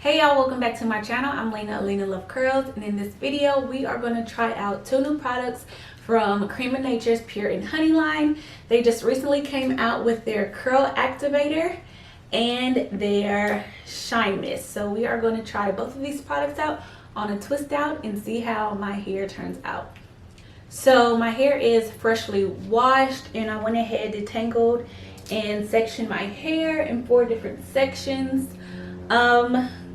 Hey y'all, welcome back to my channel. I'm Lena Love Curls, and in this video we are going to try out two new products from Creme of Nature's Pure and Honey line. They just recently came out with their curl activator and their shine mist. So we are going to try both of these products out on a twist out and see how my hair turns out. So my hair is freshly washed, and I went ahead, detangled, and sectioned my hair in 4 different sections.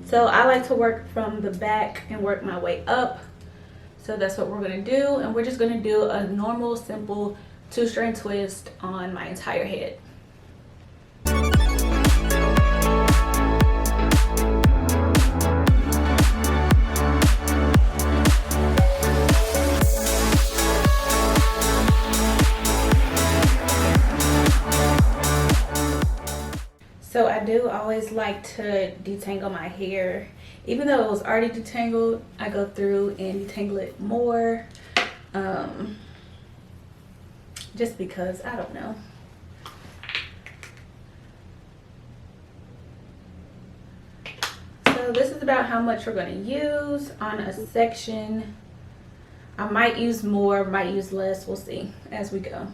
So I like to work from the back and work my way up. So that's what we're gonna do, and we're just gonna do a normal, simple 2-strand twist on my entire head. So I do always like to detangle my hair. Even though it was already detangled, I go through and detangle it more. Just because, I don't know. So this is about how much we're going to use on a section. I might use more, might use less. We'll see as we go.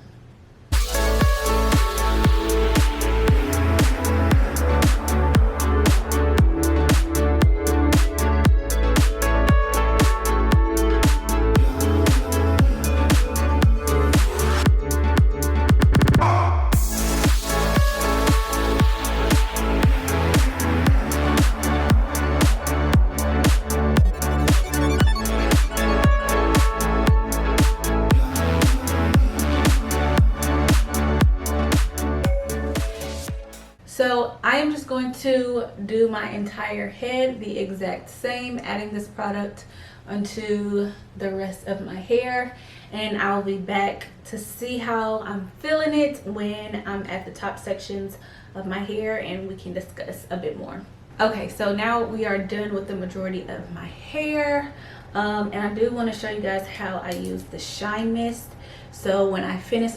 So I am just going to do my entire head the exact same, adding this product onto the rest of my hair, and I'll be back to see how I'm feeling it when I'm at the top sections of my hair and we can discuss a bit more. Okay, so now we are done with the majority of my hair, and I do want to show you guys how I use the shine mist. So when I finish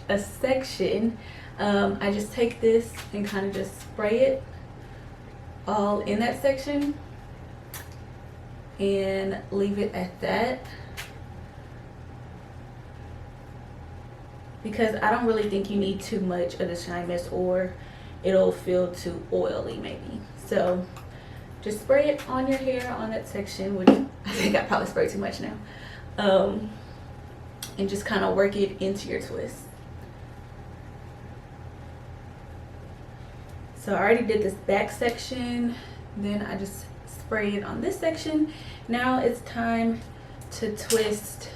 a section, I just take this and kind of just spray it all in that section and leave it at that, because I don't really think you need too much of the shine mist or it'll feel too oily maybe. So just spray it on your hair on that section, which I think I probably sprayed too much now, and just kind of work it into your twist. So I already did this back section, then I just sprayed it on this section. Now it's time to twist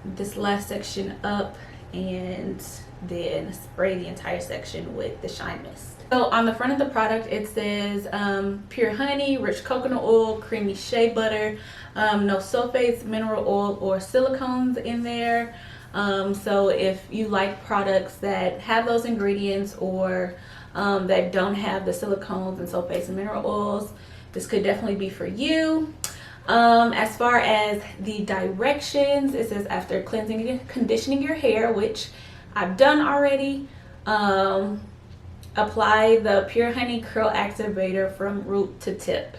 this last section up and then spray the entire section with the shine mist. So on the front of the product it says pure honey, rich coconut oil, creamy shea butter, no sulfates, mineral oil, or silicones in there. So if you like products that have those ingredients or that don't have the silicones and sulfates and mineral oils, this could definitely be for you. As far as the directions, it says after cleansing and conditioning your hair, which I've done already, apply the Pure Honey Curl Activator from root to tip.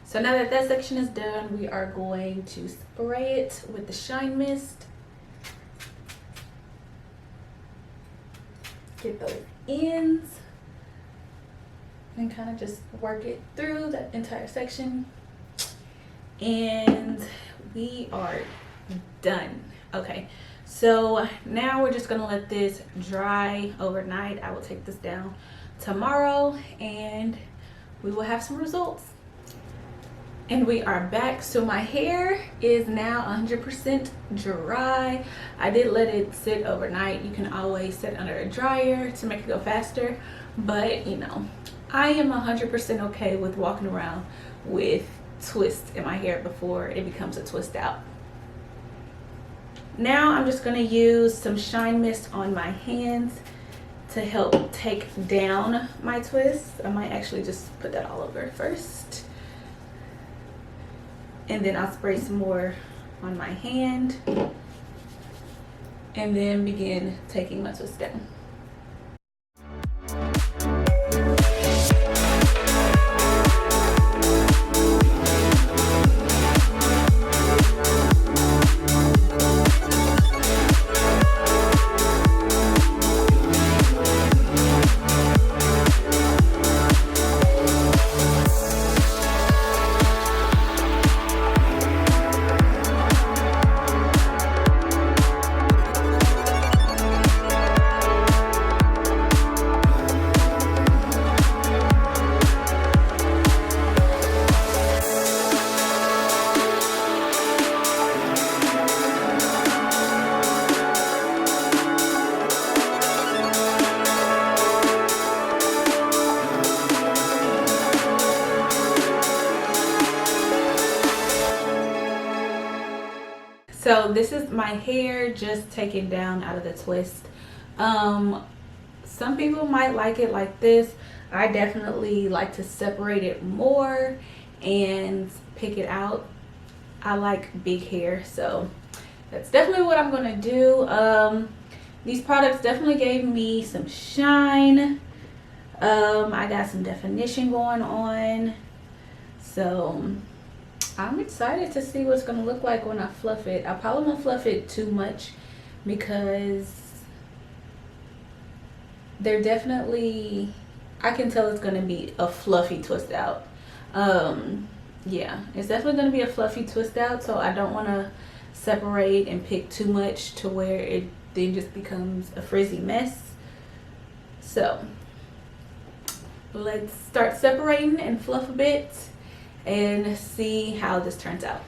So now that that section is done, we are going to spray it with the shine mist. Get those ends and kind of just work it through that entire section. And we are done. Okay, So now we're just gonna let this dry overnight. I will take this down tomorrow and we will have some results. And we are back. So my hair is now 100% dry. I did let it sit overnight. You can always sit under a dryer to make it go faster, but you know, I am 100% okay with walking around with twists in my hair before it becomes a twist out. Now I'm just gonna use some shine mist on my hands to help take down my twists. I might actually just put that all over first. And then I'll spray some more on my hand and then begin taking my twist down. So this is my hair just taken down out of the twist. Some people might like it like this. I definitely like to separate it more and pick it out. I like big hair, so that's definitely what I'm gonna do. These products definitely gave me some shine. I got some definition going on, so I'm excited to see what it's gonna look like when I fluff it. I probably won't fluff it too much because they're definitely, I can tell it's gonna be a fluffy twist out. Yeah, it's definitely gonna be a fluffy twist out, so I don't wanna separate and pick too much to where it then just becomes a frizzy mess. So let's start separating and fluff a bit and see how this turns out.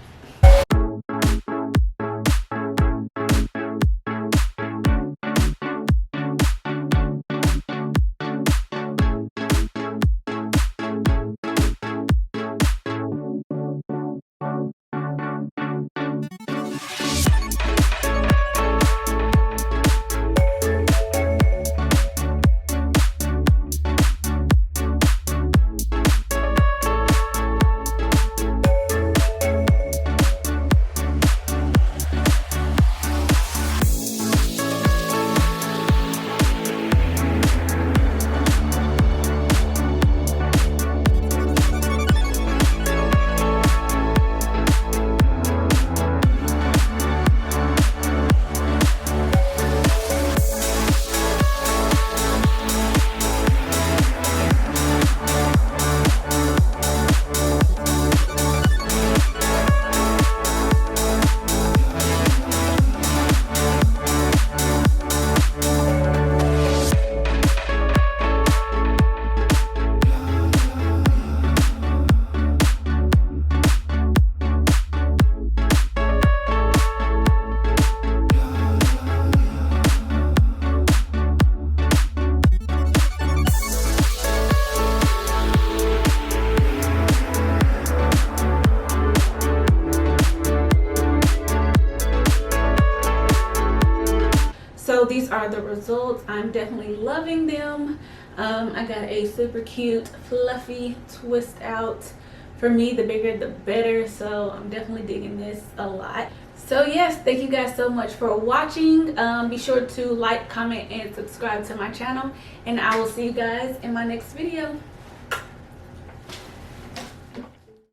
So these are the results. I'm definitely loving them. I got a super cute fluffy twist out. For me, the bigger the better, so I'm definitely digging this a lot. So yes, thank you guys so much for watching. Be sure to like, comment, and subscribe to my channel, and I will see you guys in my next video.